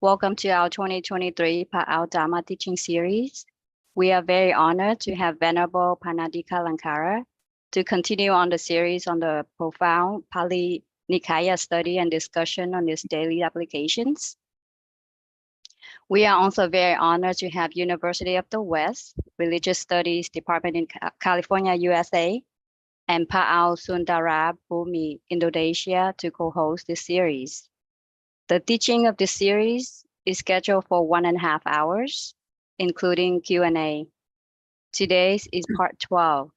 Welcome to our 2023 Pāḷi Dharma teaching series. We are very honored to have Venerable Panadika Lankara to continue on the series on the profound Pāli Nikāya study and discussion on its daily applications. We are also very honored to have University of the West Religious Studies Department in California, USA, and Pāļi Sundara Bumi, Indonesia, to co-host this series. The teaching of this series is scheduled for 1.5 hours, including Q&A. Today's is part 12.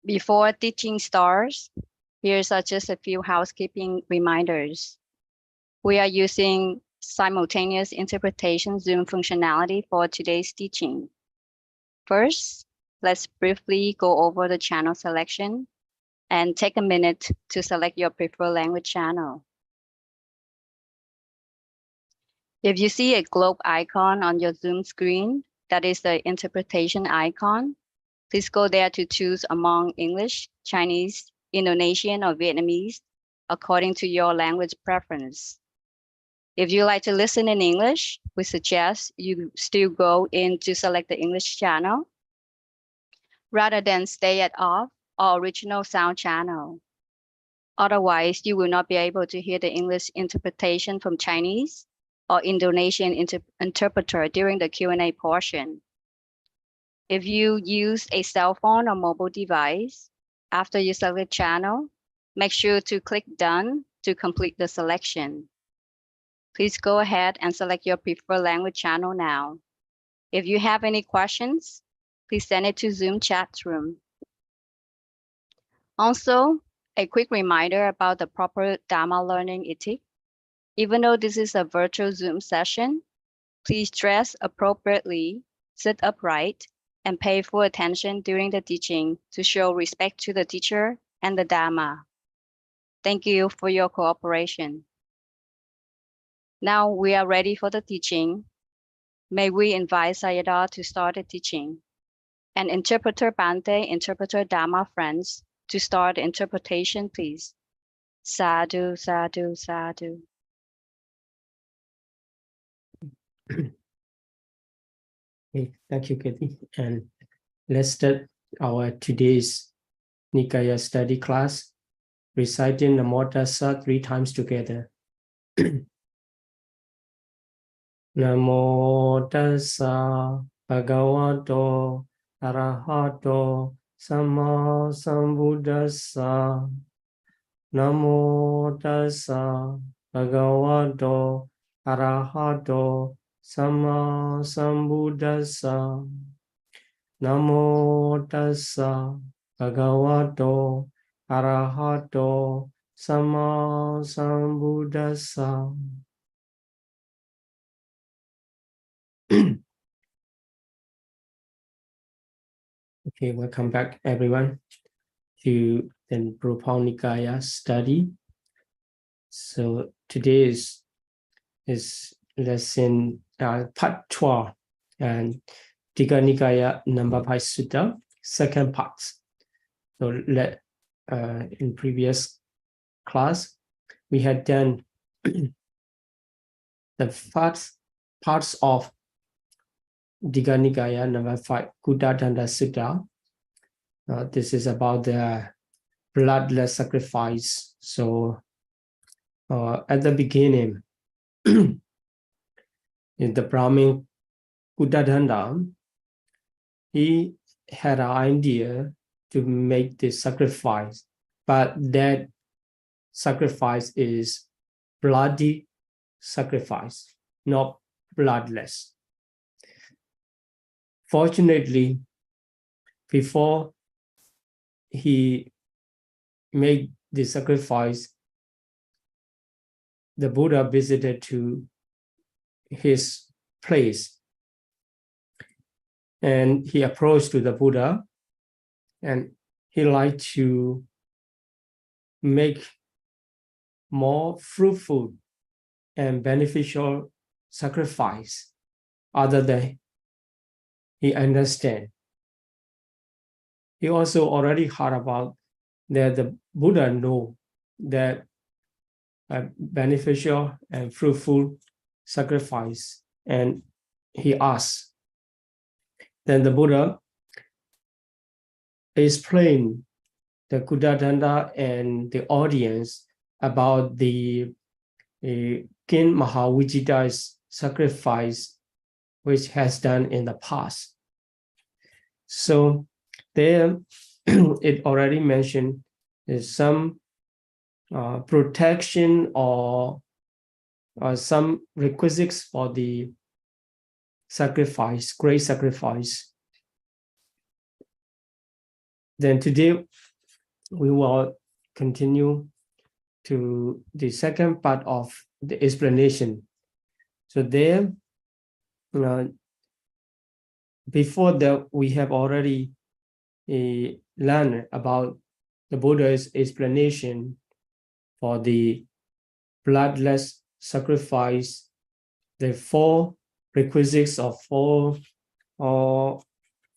Before teaching starts, here's just a few housekeeping reminders. We are using simultaneous interpretation Zoom functionality for today's teaching. First, let's briefly go over the channel selection and take a minute to select your preferred language channel. If you see a globe icon on your Zoom screen, that is the interpretation icon, please go there to choose among English, Chinese, Indonesian, or Vietnamese, according to your language preference. If you like to listen in English, we suggest you still go in to select the English channel, rather than stay at off or original sound channel. Otherwise, you will not be able to hear the English interpretation from Chinese or Indonesian interpreter during the Q&A portion. If you use a cell phone or mobile device, after you select channel, make sure to click Done to complete the selection. Please go ahead and select your preferred language channel now. If you have any questions, please send it to Zoom chat room. Also, a quick reminder about the proper Dharma learning ethic. Even though this is a virtual Zoom session, please dress appropriately, sit upright, and pay full attention during the teaching to show respect to the teacher and the Dharma. Thank you for your cooperation. Now we are ready for the teaching. May we invite Sayadaw to start the teaching, and Interpreter Bante, Interpreter Dharma friends, to start the interpretation, please. Sadhu, sadhu, sadhu. Okay, thank you, Kathy. And let's start our today's Nikāya study class, reciting the Namo Tassa 3 times together. Namo Tassa Bhagavato Arahato Samma Sambuddhassa. Namo Tassa Bhagavato Arahato Samma Sambuddhassa. Namo Tassa Bhagavato Arahato Samma Sambuddhassa. Okay, welcome back everyone to the profound Nikāya study. So today is lesson part 12 and Tika Nikāya number 5 sutta, second part. So in previous class we had done the first parts of Tika Nikāya number 5, Kuddadanda Sutta. This is about the bloodless sacrifice. So at the beginning, in the Brahmin Kuddadanda, he had an idea to make this sacrifice, but that sacrifice is bloody sacrifice, not bloodless. Fortunately, before he made the sacrifice, the Buddha visited to his place, and he approached to the Buddha, and he liked to make more fruitful and beneficial sacrifice other than he understand. He also already heard about that the Buddha know that beneficial and fruitful sacrifice. And he asked. Then the Buddha explained the Kuddadanda and the audience about the King Mahavijita's sacrifice, which has done in the past. So there, it already mentioned there's some protection or some requisites for the sacrifice, great sacrifice. Then today we will continue to the second part of the explanation. So there, before that, we have already learned about the Buddha's explanation for the bloodless sacrifice, the 4 requisites of 4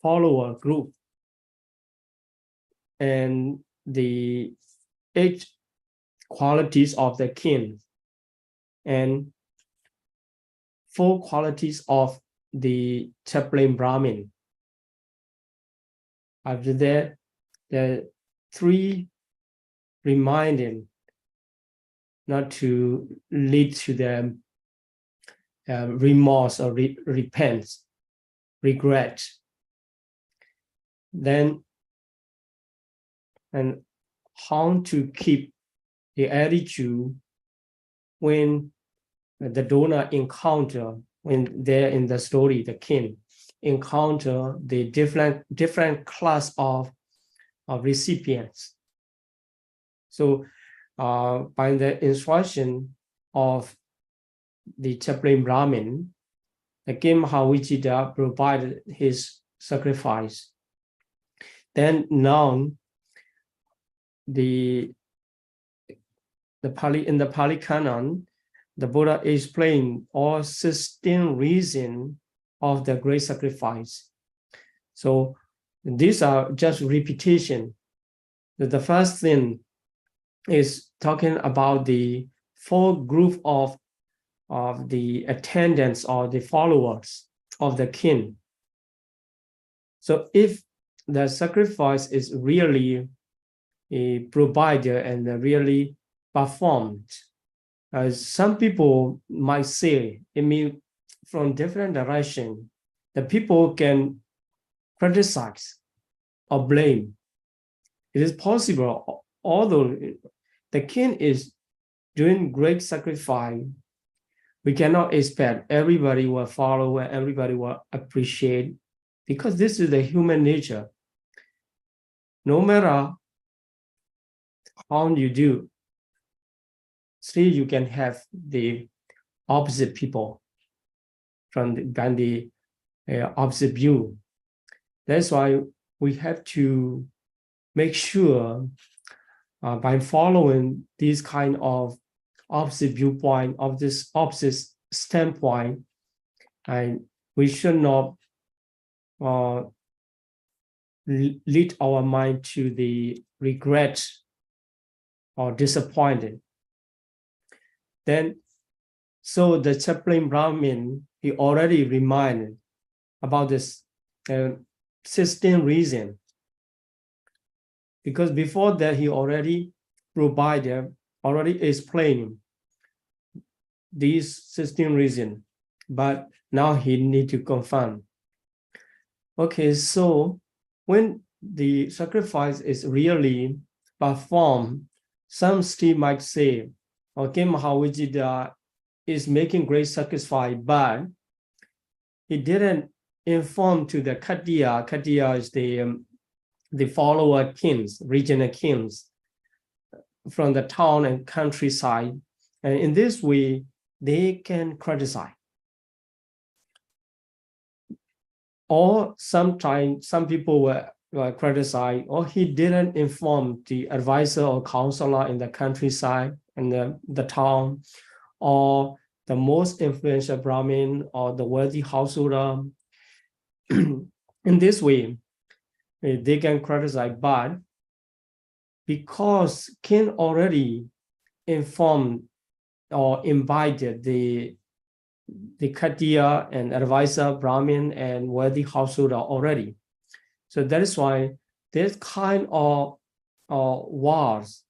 follower group, and the 8 qualities of the king, and 4 qualities of the chaplain Brahmin. After that, there are 3 reminding not to lead to the remorse or regret. Then, and how to keep the attitude when the donor encounter, when they're in the story, the king encounter the different class of recipients. So by the instruction of the chaplain Brahmin, the King Mahavijita provided his sacrifice. Then now the Pāļi, in the Pāļi canon, the Buddha explained all 16 reasons of the great sacrifice. So these are just repetition. The first thing is talking about the 4 group of the attendants or the followers of the king. So if the sacrifice is really provided and really performed, some people might say, it means from different direction, the people can criticize or blame. It is possible, although the king is doing great sacrifice, we cannot expect everybody will follow and everybody will appreciate, because this is the human nature. No matter how you do, still you can have the opposite people from the opposite view. That's why we have to make sure by following these kind of opposite viewpoint, of this opposite standpoint, and we should not lead our mind to the regret or disappointed. Then, so the chaplain Brahmin, he already reminded about this 16 reasons, because before that he already provided, already explained these 16 reasons, but now he need to confirm. Okay, so when the sacrifice is really performed, some still might say, okay, Mahavijita is making great sacrifice, but he didn't inform to the Khattiya. Khattiya is the follower kings, regional kings from the town and countryside. And in this way, they can criticize. Or sometimes some people were criticized, or he didn't inform the advisor or counselor in the countryside and the town, or the most influential Brahmin or the wealthy householder. In this way, they can criticize, but because king already informed or invited the Khattiya and advisor, Brahmin, and worthy householder already. So that is why this kind of wars,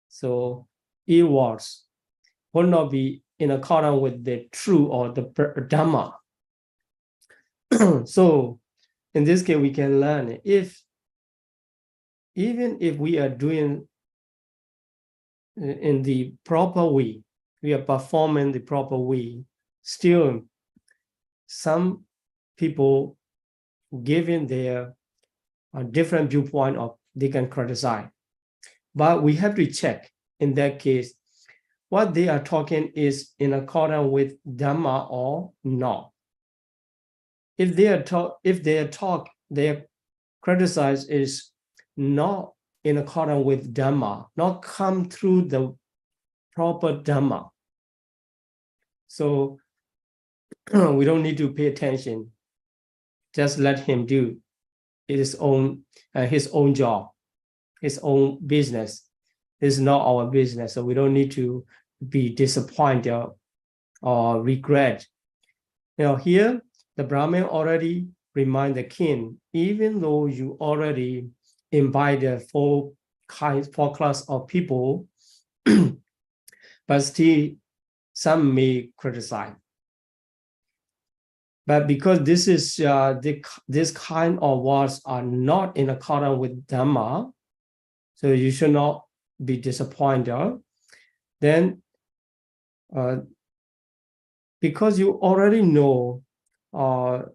so ill wars, will not be in accordance with the true or the Dhamma. So in this case, we can learn even if we are doing in the proper way, we are performing the proper way, still some people giving their different viewpoint of they can criticize. But we have to check in that case, what they are talking is in accordance with Dhamma or not. If their criticize is not in accordance with Dhamma, not come through the proper Dhamma, so we don't need to pay attention. Just let him do his own job, his own business. It's not our business, so we don't need to be disappointed or regret. Here the Brahmin already remind the king, even though you already invited four class of people, but still some may criticize. But because this is this kind of words are not in accordance with Dhamma, so you should not be disappointed. Then, because you already know what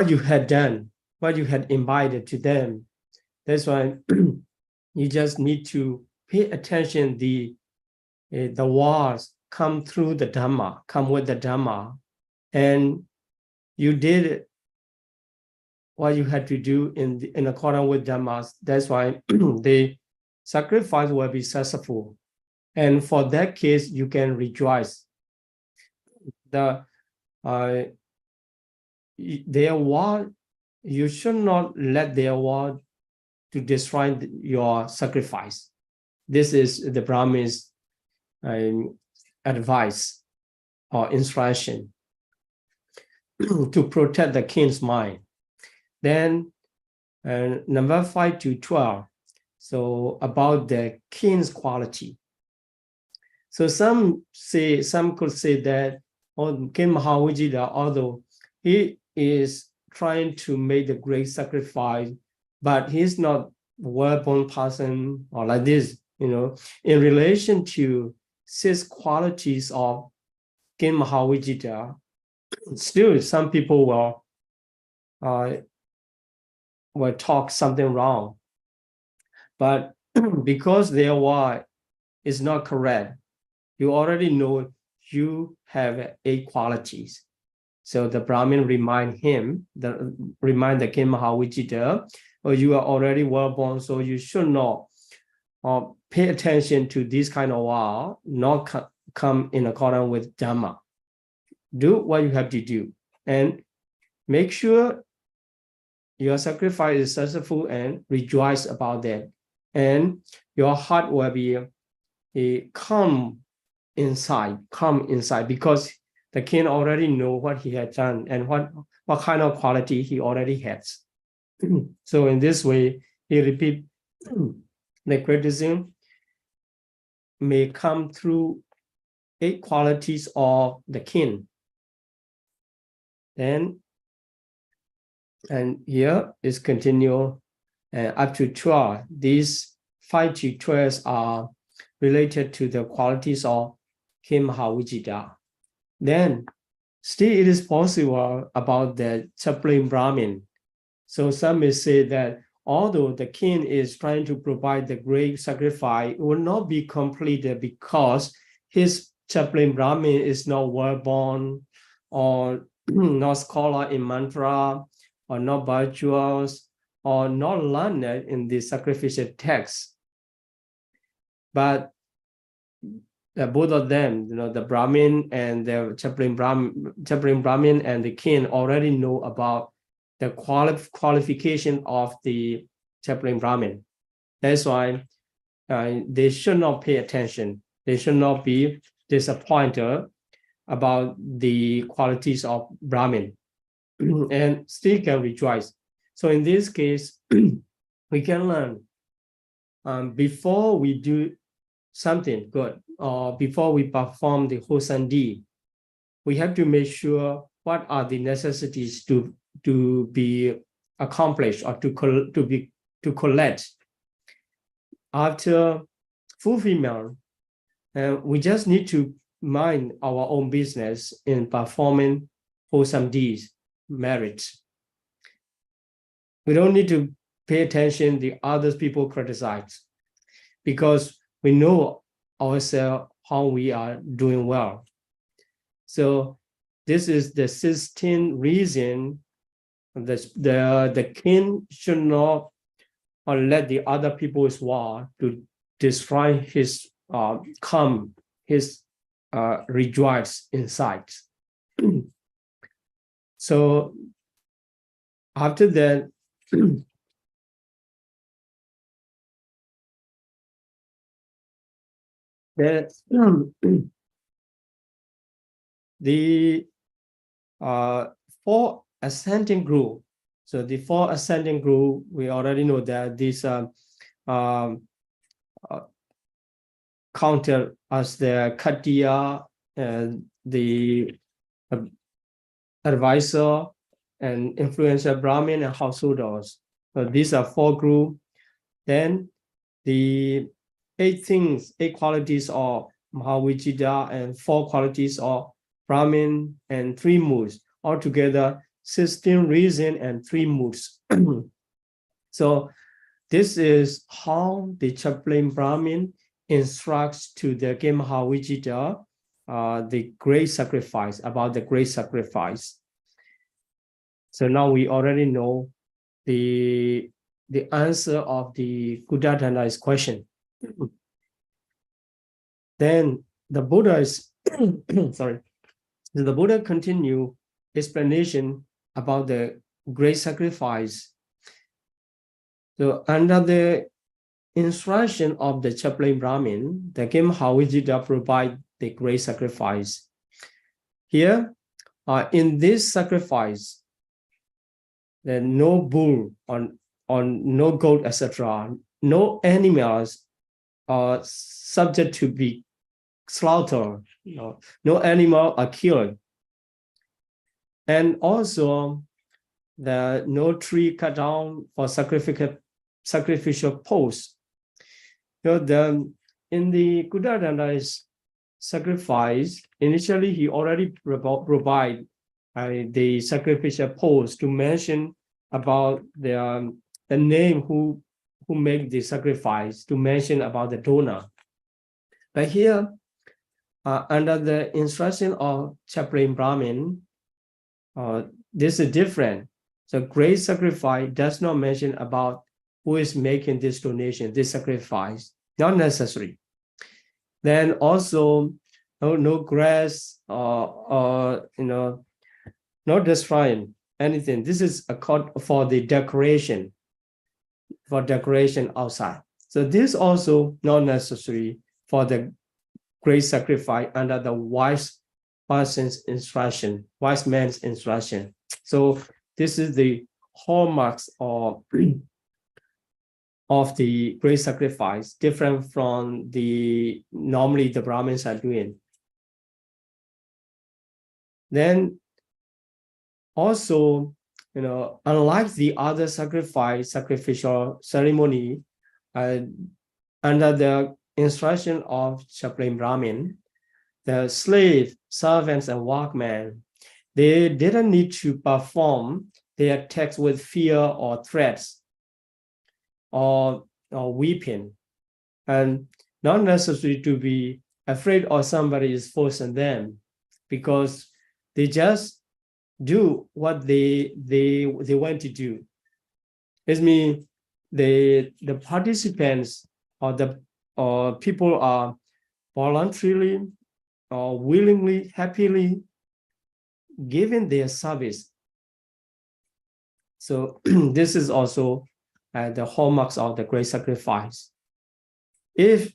you had done, what you had invited to them, that's why you just need to pay attention. The words come through the Dhamma, come with the Dhamma, and you did what you had to do in accordance with Dhamma. That's why the sacrifice will be successful, and for that case you can rejoice. Their word, you should not let their word to destroy your sacrifice. This is the Brahmin's advice or instruction to protect the king's mind. Then number 5 to 12, so about the king's quality. So some could say that King Mahavajira, although he is trying to make the great sacrifice, but he's not a well-born person or like this, in relation to 6 qualities of King Mahavajira. Still, some people will talk something wrong, but because their word is not correct, you already know you have 8 qualities. So the Brahmin remind the King Mahavajira, you are already well born, so you should not pay attention to this kind of word, not come in accordance with Dhamma. Do what you have to do and make sure your sacrifice is successful and rejoice about that. And your heart will be calm inside because the king already know what he had done and what kind of quality he already has. So in this way, he repeat the criticism may come through 8 qualities of the king. Then, and here is continue up to 12. These 5 to 12 are related to the qualities of King Mahavajira. Then, still it is possible about the chaplain Brahmin. So some may say that although the king is trying to provide the great sacrifice, it will not be completed because his chaplain Brahmin is not well born or not scholar in mantra or not virtuous or not learned in the sacrificial text. But both of them, the Brahmin and the chaplain Brahmin and the king already know about the qualification of the chaplain Brahmin. That's why they should not pay attention. They should not be disappointed about the qualities of Brahmin and still can rejoice. So in this case, we can learn before we do something good or before we perform the wholesome deed, we have to make sure what are the necessities to be accomplished or to collect. After fulfillment, we just need to mind our own business in performing wholesome deeds, merit. We don't need to pay attention the other people criticize, because we know ourselves how we are doing well. So this is the 16th reason the king should not let the other people's war to destroy his calm, his rejoice inside. So after that, the four ascending group. So the four ascending group, we already know that these counted as the Katiya and the advisor and influencer Brahmin and householders. So these are four groups. Then the 8 things, 8 qualities of Mahavijita and 4 qualities of Brahmin and 3 moods. Altogether, 16 reasons and 3 moods. So this is how the chaplain Brahmin instructs to the Mahavijita the great sacrifice, about the great sacrifice. So now we already know the answer of the Kudatana's question. Then the Buddha is, sorry, the Buddha continue explanation about the great sacrifice. So under the instruction of the chaplain Brahmin, the Mahavijita provide the great sacrifice. Here, in this sacrifice, there no bull on no goat, etc. No animals are subject to be slaughtered. No animal are killed. And also, the no tree cut down for sacrificial posts. In the Kudatana's sacrifice, initially he already provide the sacrificial post to mention about the name who make the sacrifice, to mention about the donor. But here, under the instruction of chaplain Brahmin, this is different. So great sacrifice does not mention about who is making this donation, this sacrifice, not necessary. Then also no grass or not destroying anything. This is a code for the decoration, for decoration outside. So this also not necessary for the great sacrifice under the wise person's instruction, wise man's instruction. So this is the hallmarks of the great sacrifice, different from the normally the Brahmins are doing. Then also, unlike the other sacrificial ceremony, under the instruction of chaplain Brahmin, the slave, servants, and workmen, they didn't need to perform their tasks with fear or threats or weeping, and not necessary to be afraid or somebody is forcing them, because they just do what they want to do. It means the participants or the people are voluntarily or willingly, happily giving their service. So this is also the hallmarks of the great sacrifice. if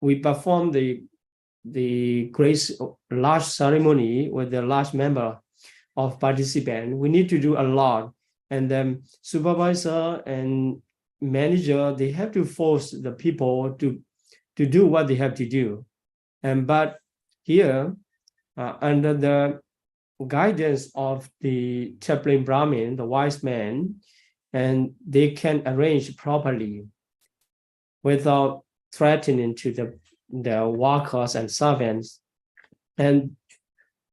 we perform the great large ceremony with the large number of participants, we need to do a lot, and then supervisor and manager, they have to force the people to do what they have to do. But here, under the guidance of the chaplain Brahmin, the wise man, and they can arrange properly without threatening to the workers and servants. And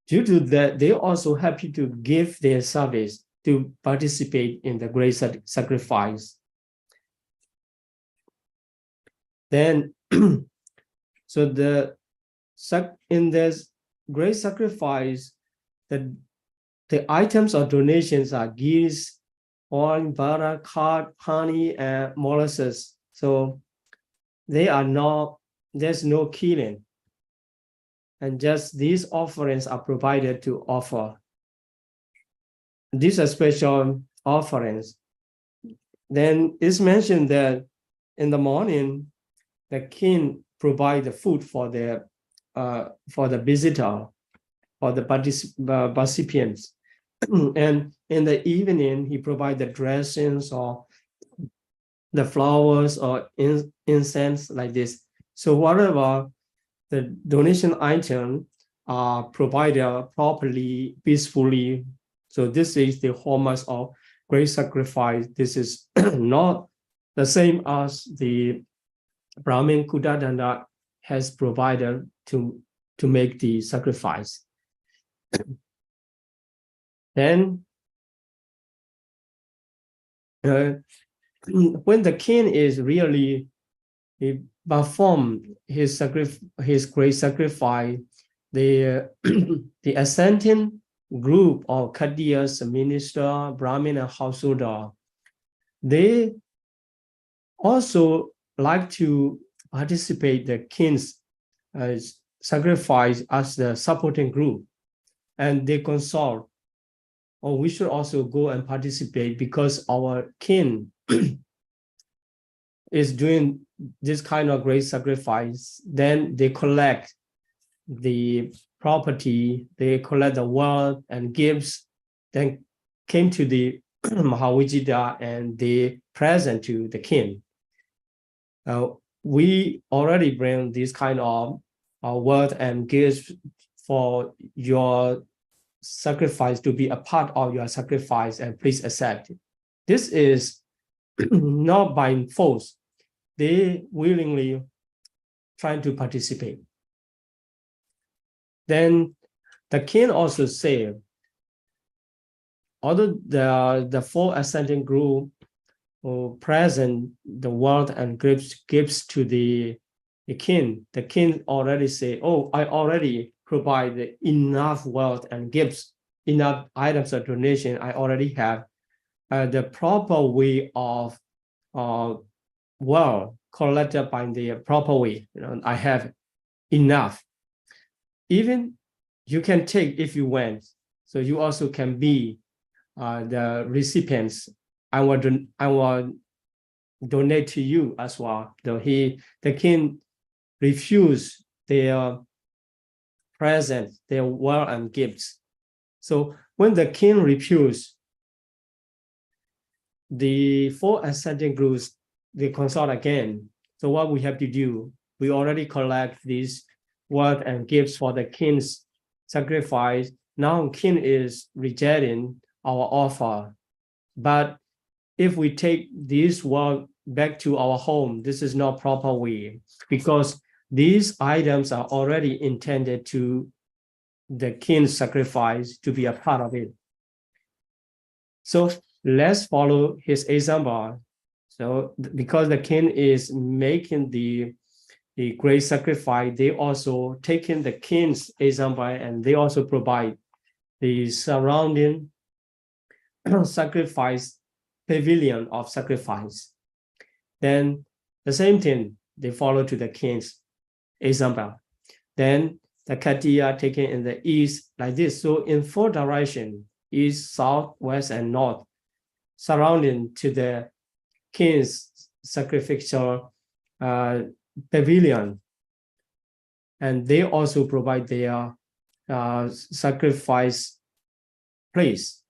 due to that, they also happy to give their service to participate in the great sacrifice. Then, so in this great sacrifice, the items of donations are geese, oil, butter, curd, honey, and molasses. So they are not, there's no killing. And just these offerings are provided to offer. These are special offerings. Then it's mentioned that in the morning, the king provides the food for the visitor, for the participants. And in the evening, he provides the dressings or the flowers or incense like this. So whatever the donation item are provided properly, peacefully. So this is the hallmark of great sacrifice. This is not the same as the Brahmin Kudadanda has provided to make the sacrifice. Then, when the king is really perform his great sacrifice, the ascending group of Khadyas, minister, Brahmin, and householder, they also like to participate the king's sacrifice as the supporting group, and they consult, or we should also go and participate because our king is doing this kind of great sacrifice. Then they collect the property, they collect the wealth and gifts, then came to the Mahavijita and they present to the king. We already bring this kind of wealth and gifts for your sacrifice to be a part of your sacrifice, and please accept it. This is not by force. They willingly trying to participate. Then the king also said, although the four ascending group will present the wealth and gifts to the king already say, oh, I already provide enough wealth and gifts, enough items of donation. I already have the proper way of wealth collected by the proper way. I have enough. Even you can take if you want. So you also can be the recipients. I will donate to you as well. Though the king refused their present, their wealth and gifts. So when the king refused, the four ascending groups, they consult again. So what we have to do, we already collect these wealth and gifts for the king's sacrifice. Now king is rejecting our offer. But if we take this wealth back to our home, this is not proper way, because these items are already intended to the king's sacrifice to be a part of it. So let's follow his example. So because the king is making the great sacrifice, they also taking the king's example and they also provide the surrounding sacrifice pavilion of sacrifice. Then the same thing, they follow to the king's example. Then the Khatiya taken in the east like this. So in four directions, east, south, west, and north, surrounding to the king's sacrificial pavilion, and they also provide their sacrifice place,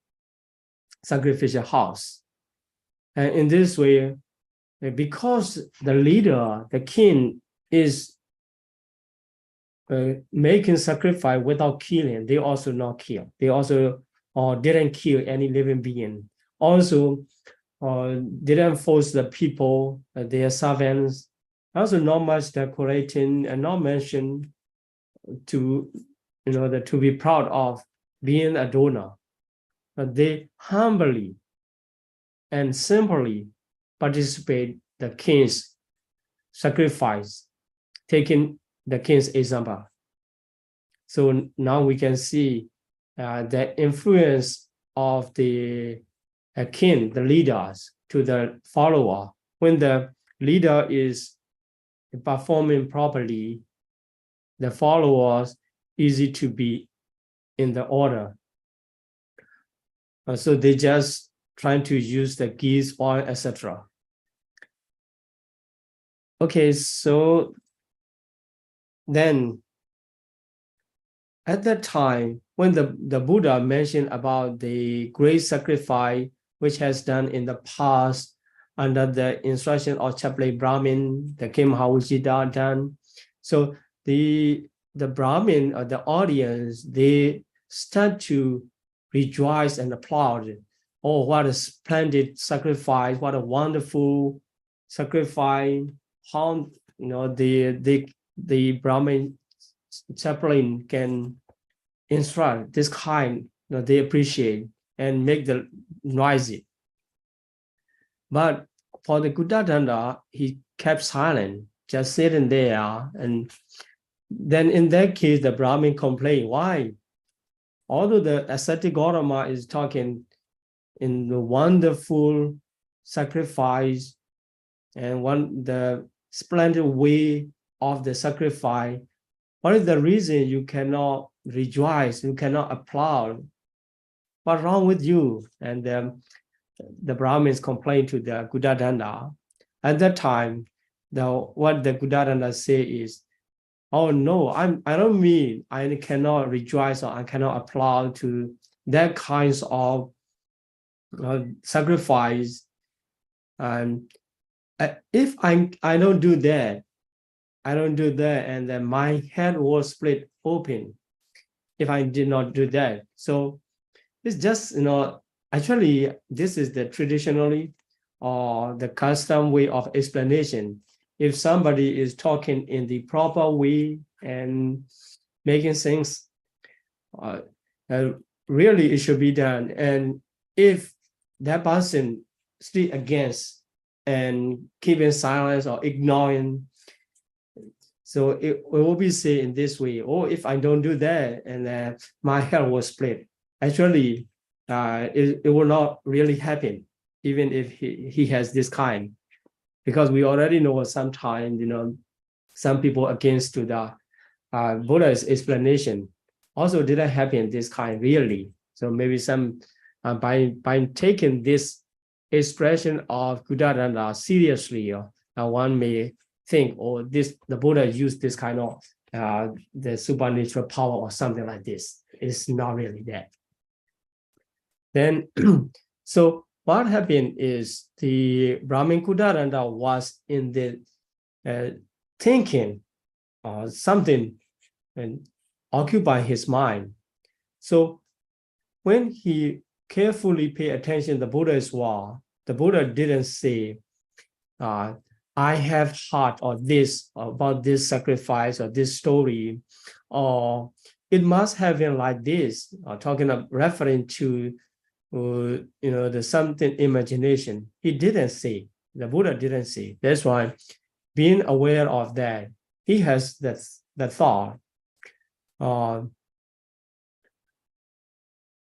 sacrificial house. And in this way, because the leader, the king, is making sacrifice without killing, they also not kill. They also didn't kill any living being. Also, didn't force the people, their servants. Also, not much decorating and not mentioned to, to be proud of being a donor. But they humbly and simply participate the king's sacrifice, taking the king's example. So now we can see the influence of the king, the leaders, to the follower. When the leader is performing properly, the followers easy to be in the order. So they just trying to use the geese, oil, etc. Okay, so then at that time, when the Buddha mentioned about the great sacrifice which has done in the past under the instruction of chaplain Brahmin, the King Mahawajida done. So the Brahmin or the audience, they start to rejoice and applaud. Oh, what a splendid sacrifice! What a wonderful sacrifice! How the Brahmin chaplain can instruct this kind, they appreciate and make the noisy. But for the Guddadanda, he kept silent, just sitting there. And then in that case, the Brahmin complained, why? Although the ascetic Gautama is talking in the wonderful sacrifice and the splendid way of the sacrifice, what is the reason you cannot rejoice, you cannot applaud? What's wrong with you? And the Brahmins complained to the Guddadanda. At that time, what the Guddadanda say is, oh no, I don't mean I cannot rejoice or I cannot applaud to that kinds of sacrifice. And if I don't do that, and then my head was split open if I did not do that. So it's just, actually, this is the traditionally or the custom way of explanation. If somebody is talking in the proper way and making things, really it should be done. And if that person still against and keeping silence or ignoring, so it will be said in this way, oh, if I don't do that, and my hair will split. Actually, it will not really happen, even if he has this kind. Because we already know sometimes, some people against to the Buddha's explanation also didn't happen this kind really. So maybe some, by taking this expression of Guddadanda seriously, one may think, oh, the Buddha used this kind of the supernatural power or something like this. It's not really that. Then, so what happened is the Brahmin Guddadanda was in the thinking something and occupy his mind. So when he carefully paid attention to the Buddha's word, the Buddha didn't say, I have heard or this about this sacrifice or this story, or it must have been like this, talking of referring to the something imagination. He didn't say, the Buddha didn't say. That's why being aware of that, he has that thought.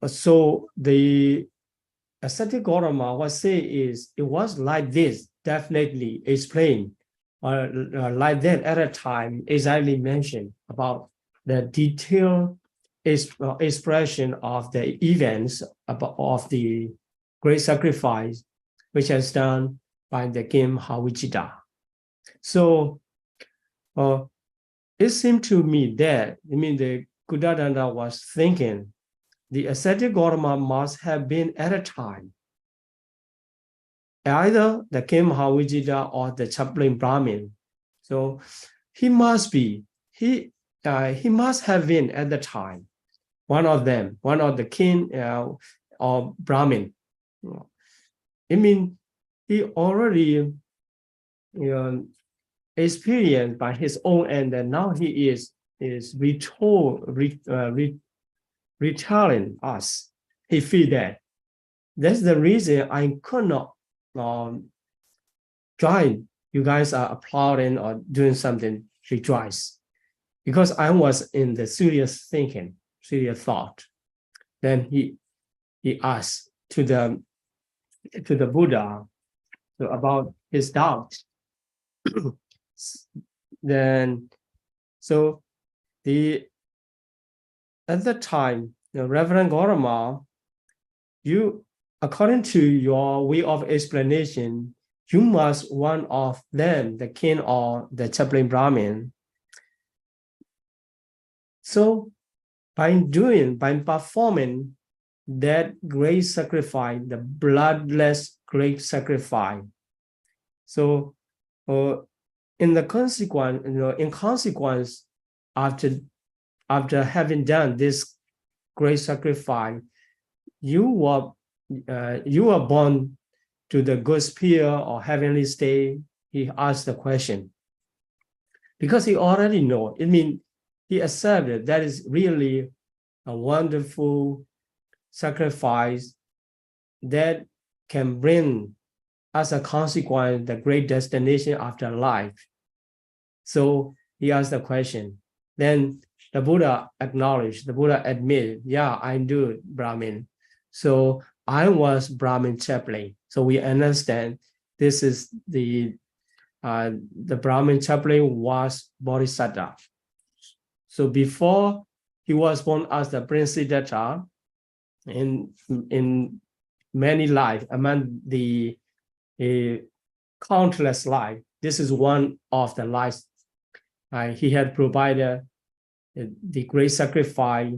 So the ascetic Gautama, what say is, it was like this, definitely explained, like that at a time, exactly mentioned about the detailed expression of the events of the great sacrifice, which has done by the King Mahawajida. So it seemed to me that, the Kudatanda was thinking the ascetic Gautama must have been at a time either the king Mahavijita or the chaplain Brahmin. So he must have been at the time one of them, one of the king or Brahmin. He already experienced by his own end, and now he is retelling us. He feel that. That's the reason I could not join. You guys are applauding or doing something, rejoice, because I was in the serious thinking, serious thought. Then he asked to the Buddha about his doubt. Then, so at the time, Reverend Gautama, according to your way of explanation, you must one of them, the king or the chaplain Brahmin. So by performing that great sacrifice, the bloodless great sacrifice, so in consequence, after having done this great sacrifice, you were born to the good sphere or heavenly state. He asked the question because he already know. He accepted that is really a wonderful sacrifice that can bring as a consequence the great destination after life. So he asked the question. Then the Buddha acknowledged, the Buddha admitted, yeah, I do Brahmin. So I was Brahmin chaplain. So we understand this is the Brahmin chaplain was Bodhisattva. So before he was born as the Prince Siddhartha, in many lives, among the countless lives, this is one of the lives he had provided the great sacrifice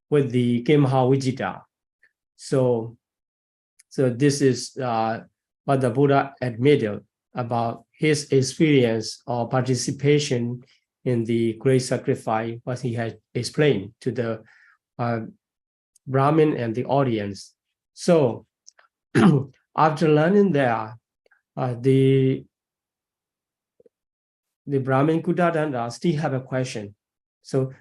with the King Mahavijita. So this is what the Buddha admitted about his experience or participation in the great sacrifice, what he had explained to the Brahmin and the audience. So after learning that, the Brahmin Kudatanda still have a question. So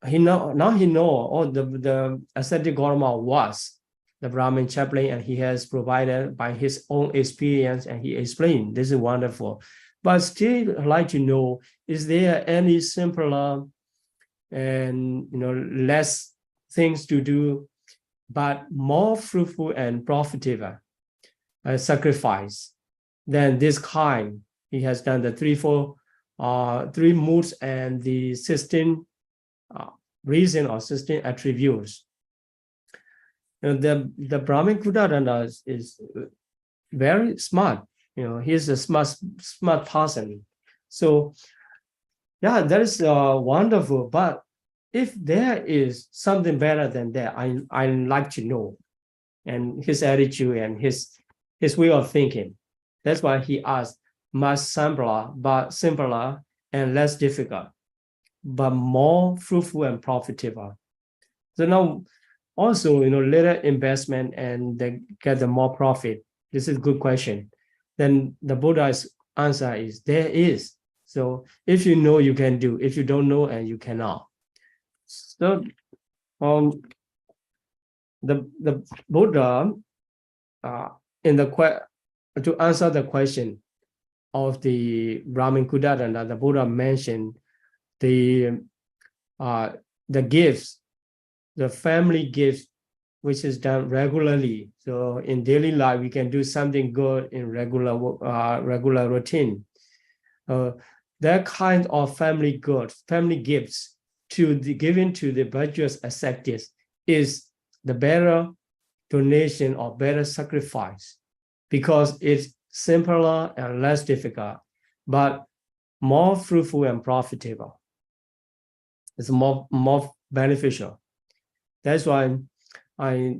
he know the ascetic Gautama was the Brahmin chaplain, and he has provided by his own experience, and he explained this is wonderful. But still, I'd like to know, is there any simpler and less things to do, but more fruitful and profitable sacrifice than this kind? He has done the three moods and the 16 reason or 16 attributes. The Brahmin Kudatanda is very smart. He's a smart person. So yeah, that is wonderful. But if there is something better than that, I like to know, and his attitude and his way of thinking. That's why he asked, much simpler and less difficult, but more fruitful and profitable. So now also, little investment and they get the more profit. This is a good question. Then the Buddha's answer is there is. So if you know, you can do. If you don't know, and you cannot. So the Buddha to answer the question of the Brahmin Kudatanda, the Buddha mentioned the gifts, the family gifts, which is done regularly. So in daily life, we can do something good in regular routine. That kind of family gifts given to the virtuous ascetics is the better donation or better sacrifice, because it simpler and less difficult, but more fruitful and profitable. It's more beneficial. That's why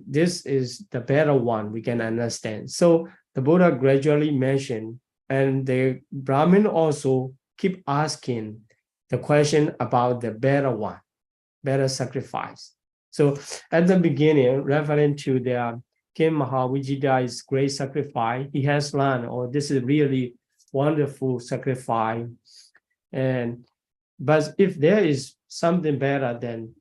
this is the better one we can understand. So the Buddha gradually mentioned, and the Brahmin also keep asking the question about the better one, better sacrifice. So at the beginning, referring to the King Mahavijita's great sacrifice, he has learned, oh, this is really wonderful sacrifice. But if there is something better than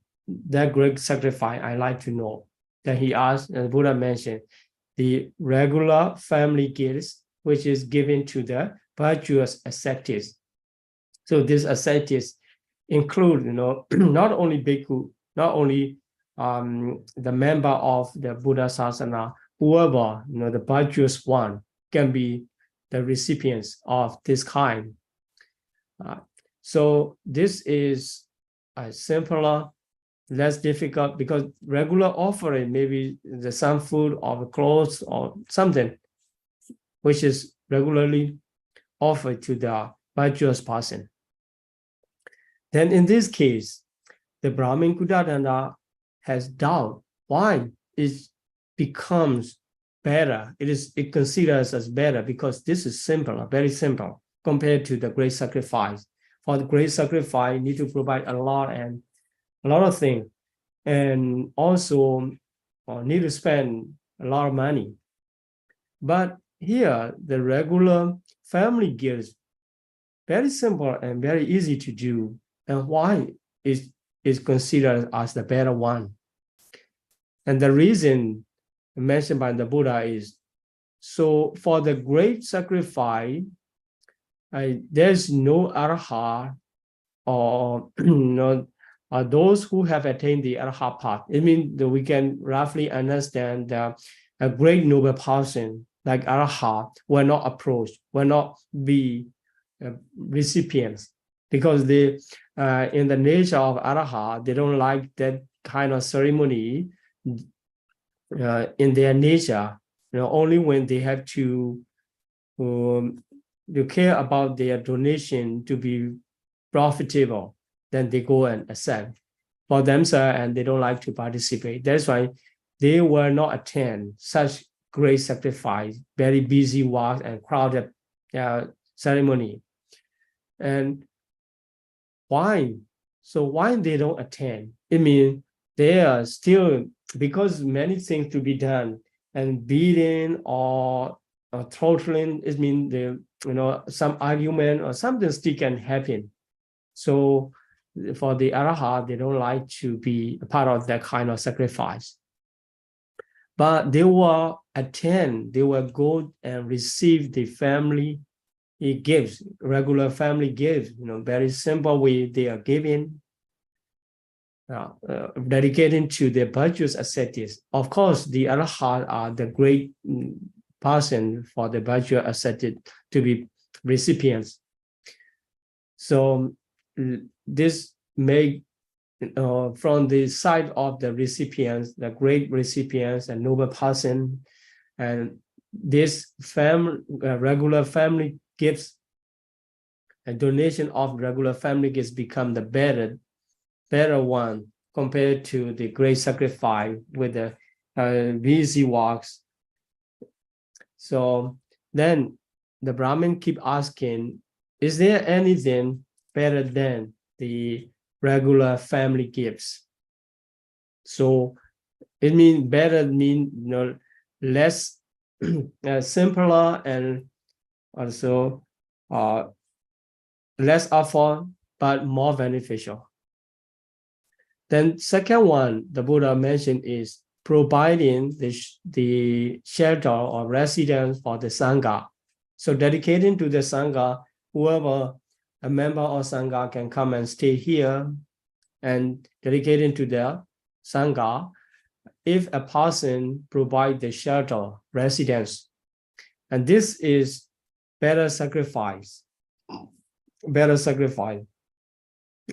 that great sacrifice, I like to know. Then he asked, and Buddha mentioned, the regular family gifts, which is given to the virtuous ascetics. So these ascetics include, not only bhikkhu, not only the member of the Buddha Sasana, whoever, the virtuous one can be the recipients of this kind. So this is a simpler, less difficult, because regular offering, maybe some food or clothes or something, which is regularly offered to the virtuous person. Then in this case, the Brahmin Kudatanda has doubt why it becomes better. It considers as better because this is simpler, very simple compared to the great sacrifice. For the great sacrifice, you need to provide a lot of things, and also need to spend a lot of money. But here, the regular family gifts, very simple and very easy to do. And why is considered as the better one? And the reason mentioned by the Buddha is, so for the great sacrifice, there's no arhat or those who have attained the arhat path. It means that we can roughly understand that a great noble person like arhat will not approach, will not be recipients, because they in the nature of arhat, they don't like that kind of ceremony in their nature. Only when they have to care about their donation to be profitable, then they go and accept for themselves, and they don't like to participate. That's why they will not attend such great sacrifice, very busy work and crowded ceremony. And why? So why they don't attend? It means they are still, because many things to be done, and beating or throttling, it means some argument or something still can happen. So for the arhat, they don't like to be a part of that kind of sacrifice. But they will attend, they will go and receive the family gifts, regular family gifts, very simple way they are giving, dedicated to the virtuous ascetics. Of course, the arhat are the great person for the virtuous ascetic to be recipients. So this may, from the side of the recipients, the great recipients and noble person, and this regular family gifts, a donation of regular family gifts become the better one compared to the great sacrifice with the busy works. So then the Brahmin keep asking, is there anything better than the regular family gifts? So it means better mean less simpler, and also less effort but more beneficial. Then second one the Buddha mentioned is providing the shelter or residence for the Sangha. So dedicating to the Sangha, whoever a member of Sangha can come and stay here and dedicating to the Sangha, if a person provides the shelter, residence, and this is better sacrifice.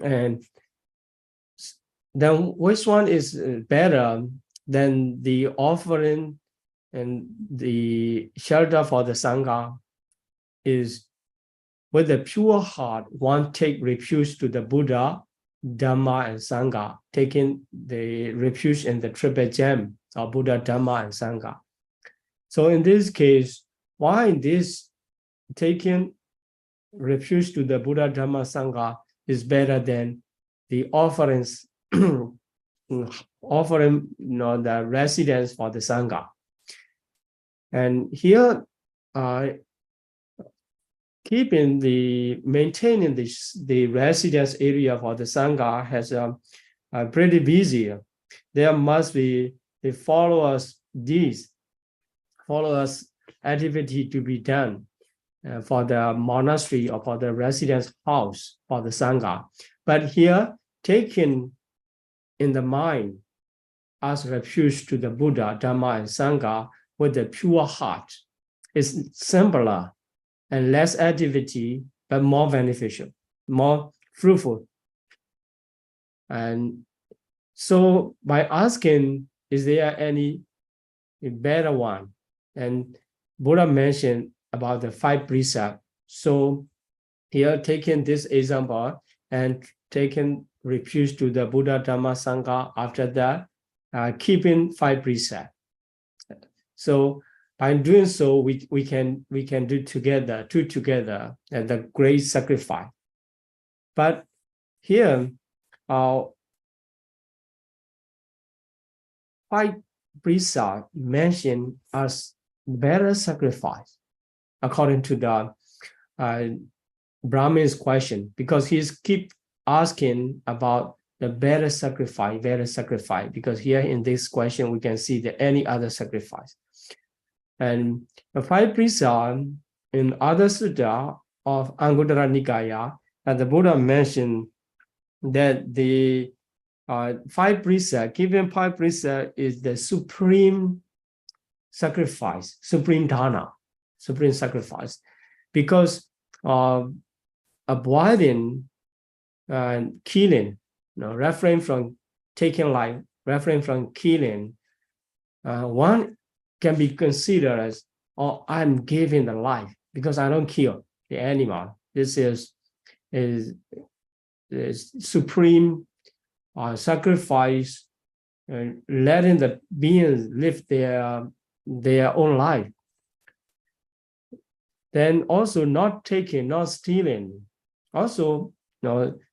And then which one is better than the offering and the shelter for the Sangha? is with a pure heart, one take refuge to the Buddha, Dhamma, and Sangha, taking the refuge in the triple gem of Buddha, Dhamma, and Sangha. So in this case, why this taking refuge to the Buddha, Dhamma, Sangha is better than the offerings, offering the residence for the Sangha. And here, maintaining the residence area for the Sangha has pretty busy. There must be the followers activity to be done for the monastery or for the residence house for the Sangha. But here, taken in the mind as refuge to the Buddha, Dhamma, and Sangha with a pure heart is simpler and less activity, but more beneficial, more fruitful. And so by asking, is there any better one? And Buddha mentioned about the 5 precepts. So here taking this example and taking refuge to the Buddha, Dhamma, Sangha, after that, keeping 5 precepts. So by doing so, we can do together and the great sacrifice. But here, 5 precepts mentioned as better sacrifice, according to the Brahmin's question, because he's keep asking about the better sacrifice, because here in this question we can see that any other sacrifice. And the 5 precepts in other sutta of Anguttara Nikāya, and the Buddha mentioned that the 5 precepts, keeping 5 precepts is the supreme sacrifice, supreme dana, supreme sacrifice, because avoiding killing, refrain from taking life, refrain from killing, one can be considered as, oh, I'm giving the life because I don't kill the animal. This is supreme sacrifice, letting the beings live their own life. Then also not taking, not stealing, also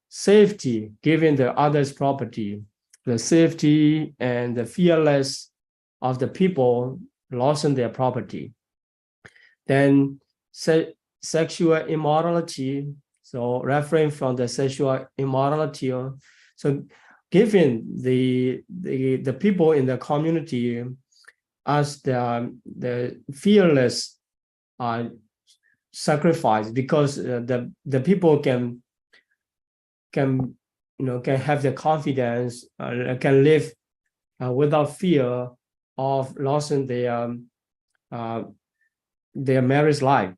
safety, giving the others property, the safety and the fearless of the people losing their property. Then sexual immorality, so refrain from the sexual immorality. So giving the people in the community as the fearless sacrifice, because the people can have the confidence, can live without fear of losing their marriage life,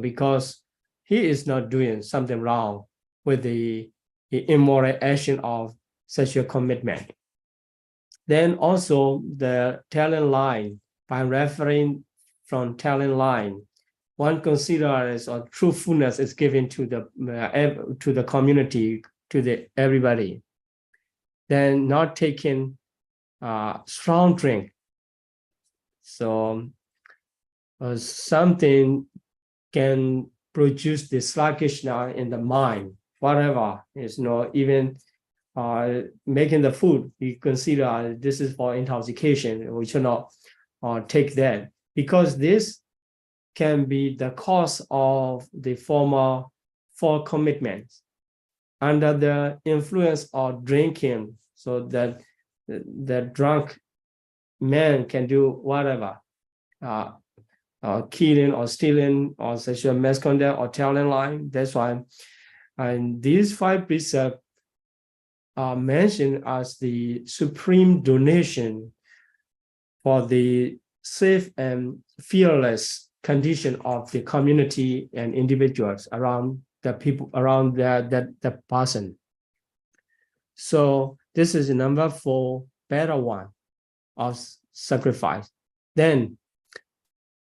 because he is not doing something wrong with the immoral action of sexual commitment. Then also the telling line, by referring from telling line, one considers or truthfulness is given to the community, to everybody. Then not taking strong drink. So something can produce the sluggishness in the mind, whatever is even making the food, you consider this is for intoxication. We should not take that, because this can be the cause of the former 4 commitments under the influence of drinking, so that the drunk man can do whatever, killing or stealing or sexual misconduct or telling lie. That's why, and these 5 precepts are mentioned as the supreme donation for the safe and fearless condition of the community and individuals around the people, around the person. So this is number 4, better one of sacrifice. Then,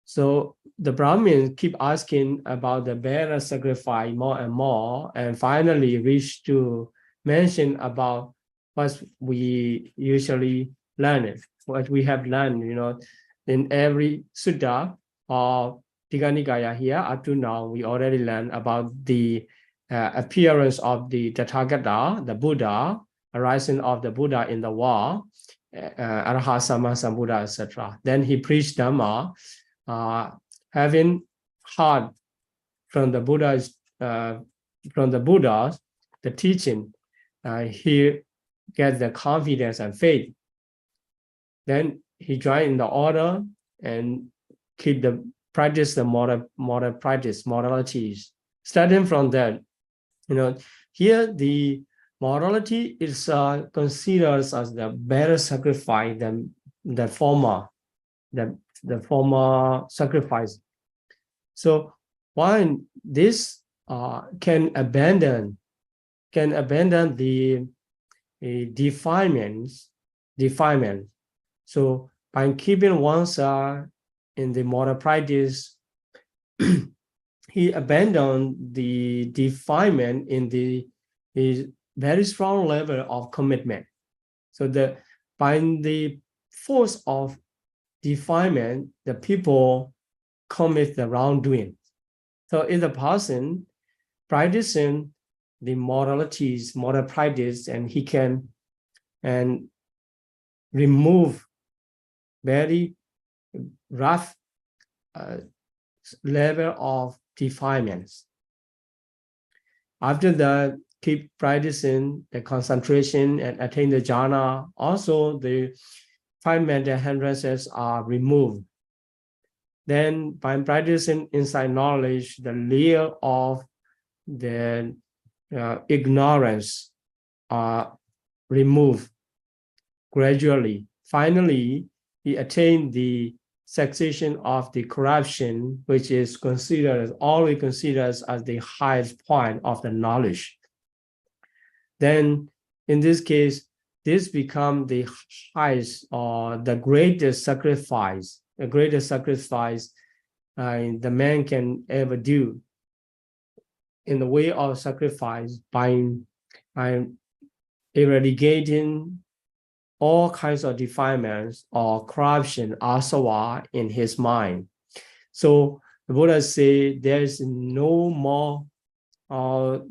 so the Brahmin keep asking about the better sacrifice more and more, and finally reached to mention about what we usually learn it, what we have learned, in every sutta or Nikāya here up to now. We already learned about the appearance of the Tathagata, the Buddha, arising of the Buddha in the world, Arahat Sama Sambuddha, etc. Then he preached Dhamma, having heard from the Buddha's, the teaching, he gets the confidence and faith. Then he joined in the order and practice the moral practice, moralities. Starting from that, here the morality is considered as the better sacrifice than the former sacrifice. So one, this can abandon the defilement. So by keeping oneself in the moral practice, he abandoned the defilement in the very strong level of commitment. So by the force of defilement, the people commit the wrongdoing. So if the person practicing the moral practice, and he can remove very rough level of defilements. After that, keep practicing the concentration and attain the jhana. Also, the 5 mental hindrances are removed. Then, by practicing insight knowledge, the layer of the ignorance are removed gradually. Finally, he attained the cessation of the corruption, which is always considered as the highest point of the knowledge. Then, in this case, this becomes the highest or the greatest sacrifice, the man can ever do in the way of sacrifice by eradicating all kinds of defilements or corruption, asava, in his mind. So the Buddha say there is no more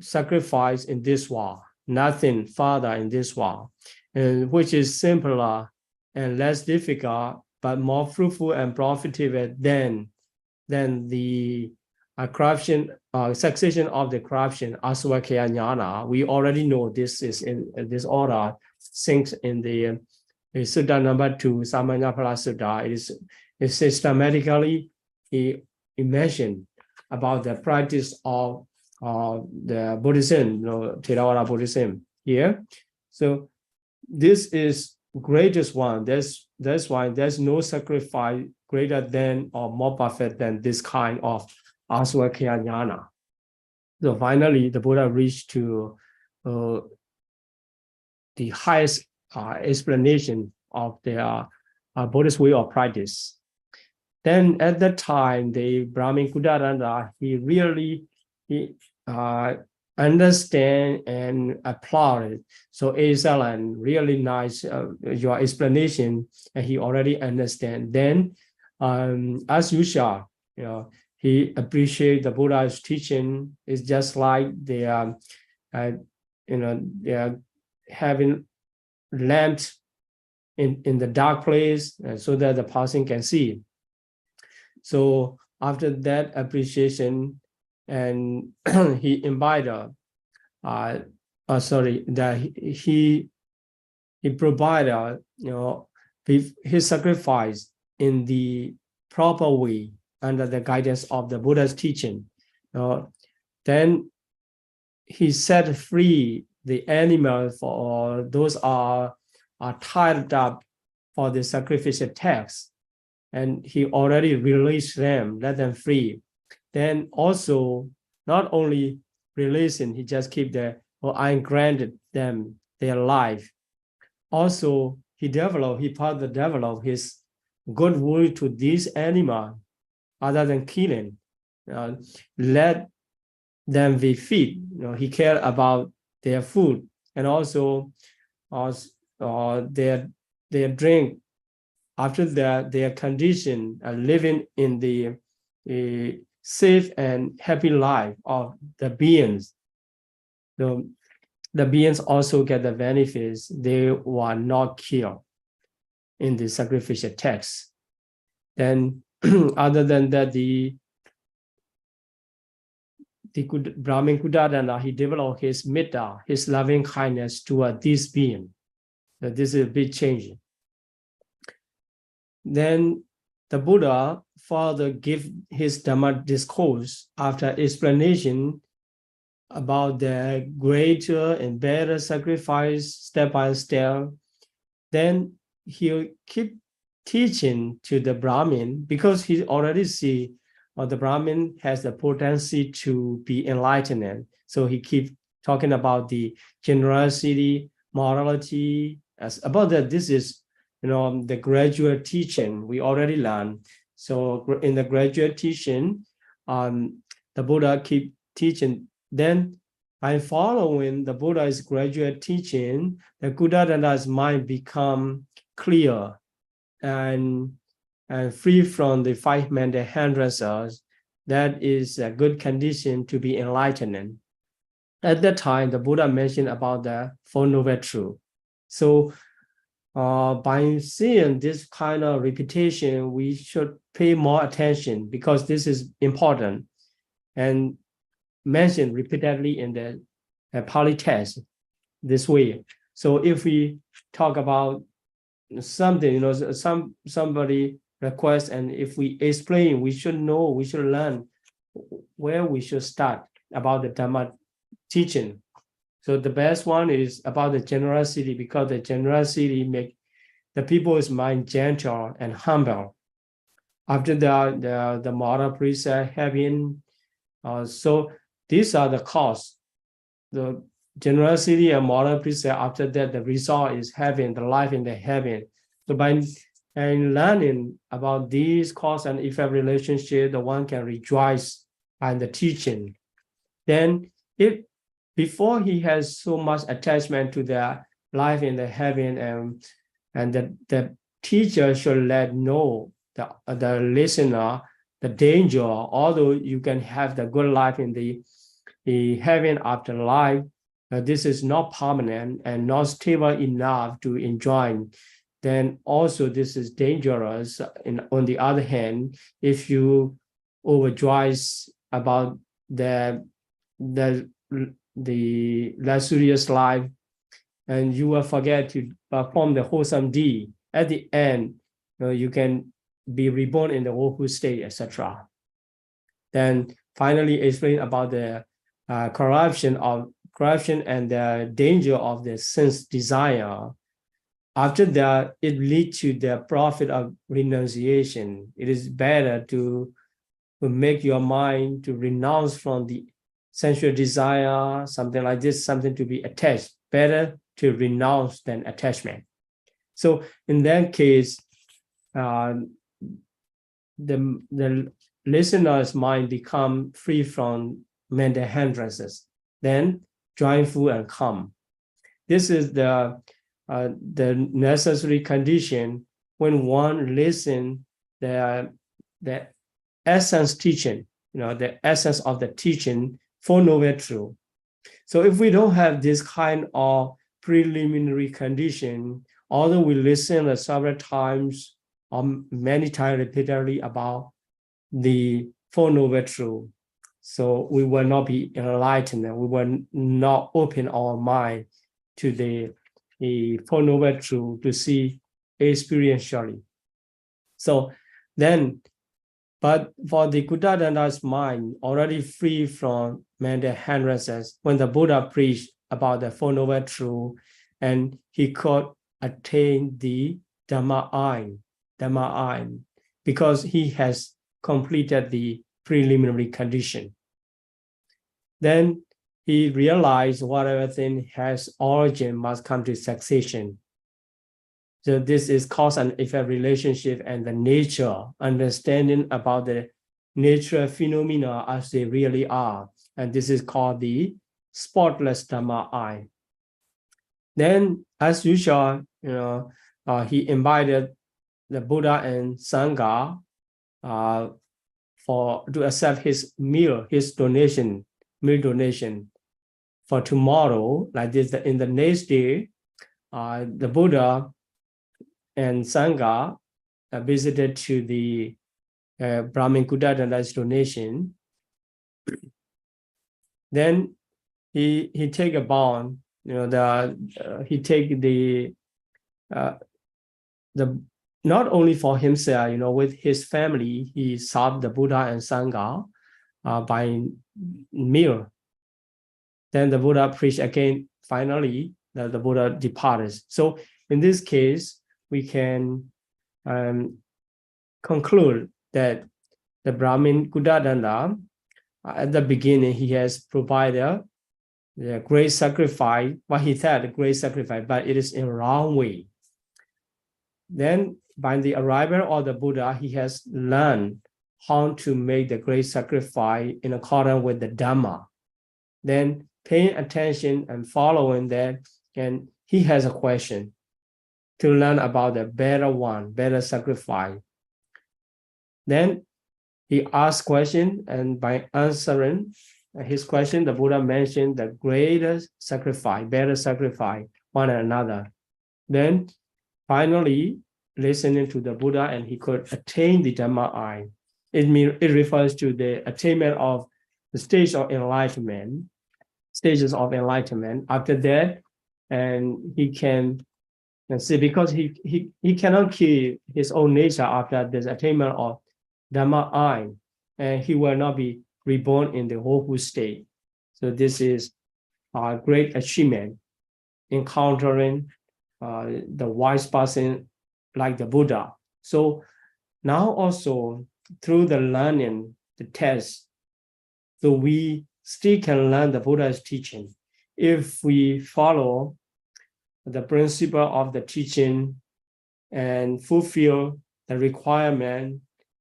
sacrifice in this world, nothing further in this world, and which is simpler and less difficult, but more fruitful and profitable than the corruption, cessation of the corruption, asavakkhaya jnana. We already know this is in this order, sinks in the Sutta number 2, Samanyaphala Sutta. It is systematically mentioned about the practice of the Buddhism, Theravada Buddhism here. So this is greatest one. That's why there's no sacrifice greater than or more perfect than this kind of asavakkhaya jnana. So finally, the Buddha reached to the highest explanation of their Buddhist way of practice. Then at that time, the Brahmin Kudaranda, he really understand and apply it. So excellent, really nice your explanation, and he already understand. Then, as usual, he appreciate the Buddha's teaching. It's just like they are, they are having lamps in the dark place, so that the person can see. So after that appreciation, and he invited, that he provided, his sacrifice in the proper way under the guidance of the Buddha's teaching. Then he set free the animals for those are tied up for the sacrificial tax, and he already released them, let them free. Then also, not only releasing, he just keep I granted them their life. Also, he further developed his goodwill to these animals. other than killing. Let them be fed. He cared about their food and also their drink. After that, their condition, living in the safe and happy life of the beings. So the beings also get the benefits. They were not killed in the sacrificial text. Then, other than that, the Brahmin Kudatana, he developed his metta, his loving kindness toward this being. So this is a big change. Then the Buddha further gave his Dhamma discourse after explanation about the greater and better sacrifice step by step. Then he'll keep teaching to the Brahmin because he already see the Brahmin has the potency to be enlightened. So he keeps talking about the generosity, morality. About that, this is the graduate teaching we already learned. So in the graduate teaching, the Buddha keep teaching. Then by following the Buddha's graduate teaching, the Kudatana's mind become clear and free from the five mental hindrances. That is a good condition to be enlightened. At that time, the Buddha mentioned about the Four Noble Truths. So by seeing this kind of repetition, we should pay more attention because this is important and mentioned repeatedly in the Pāḷi text this way. So if we talk about something, somebody requests, and if we explain, we should know, we should learn where we should start about the Dhamma teaching. So the best one is about the generosity, because the generosity make the people's mind gentle and humble. After that, the moral precept having, so these are the cause. The generosity and moral precept, after that, the result is heaven, the life in the heaven. So by learning about these cause and effect relationship, the one can rejoice in the teaching. Then if before he has so much attachment to the life in the heaven, and the teacher should let know the listener the danger, although you can have the good life in the heaven after life, this is not permanent and not stable enough to enjoy. Then also this is dangerous. On the other hand, if you overjoys about the luxurious life, and you will forget to perform the wholesome deed, at the end, you can be reborn in the woeful state, etc. Then finally explain about the corruption and the danger of the sense desire. After that, it leads to the profit of renunciation. It is better to make your mind to renounce from the sensual desire, something like this, something to be attached. Better to renounce than attachment. So in that case, the listener's mind become free from mental hindrances, then joyful and calm. This is the necessary condition when one listen the essence teaching, the essence of the teaching for Noble Truth. So if we don't have this kind of preliminary condition, although we listen several times or many times repeatedly about the Four Noble Truths, so we will not be enlightened, and we will not open our mind to the Four Noble Truths to see experientially. So then, but for the Kudatana's mind already free from mental hindrances, when the Buddha preached about the Four Noble Truths, and he could attain the Dhamma Ayin, because he has completed the preliminary condition. Then he realized whatever thing has origin must come to cessation. So this is cause and effect relationship and the nature, understanding about the natural phenomena as they really are. And this is called the spotless Dhamma eye. Then, as usual, he invited the Buddha and Sangha to accept his meal donation for tomorrow. Like this, in the next day, the Buddha and Sangha visited to the Brahmin Kudadanda's donation. Then he take a bond, he take the not only for himself, with his family, he served the Buddha and Sangha by meal. Then the Buddha preached again. Finally, the Buddha departed. So in this case, we can conclude that the Brahmin Kudadananda, at the beginning, he has provided the great sacrifice, what he said, a great sacrifice, but it is in wrong way. Then by the arrival of the Buddha, he has learned how to make the great sacrifice in accordance with the Dhamma. Then paying attention and following that, and he has a question to learn about the better sacrifice. Then he asked question, and by answering his question, the Buddha mentioned the greatest sacrifice, better sacrifice, one another. Then finally, listening to the Buddha, and he could attain the Dhamma eye. It refers to the attainment of the stages of enlightenment. After that, and he can see, because he cannot keep his own nature after this attainment of Dhamma eye, and he will not be reborn in the whole state. So this is a great achievement, encountering the wise person like the Buddha. So now also through the learning, the test, so we still can learn the Buddha's teaching. If we follow the principle of the teaching and fulfill the requirement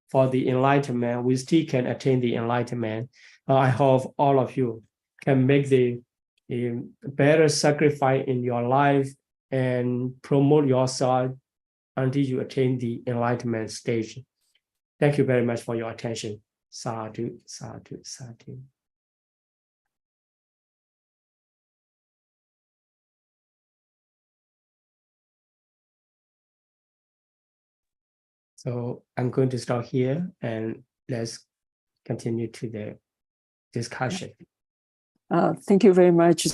for the enlightenment, we still can attain the enlightenment. I hope all of you can make the better sacrifice in your life and promote yourself until you attain the enlightenment stage. Thank you very much for your attention. Sadhu, sadhu, sadhu. So I'm going to start here, and let's continue to the discussion. Thank you very much,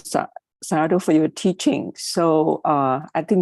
Sadhu, for your teaching. So I think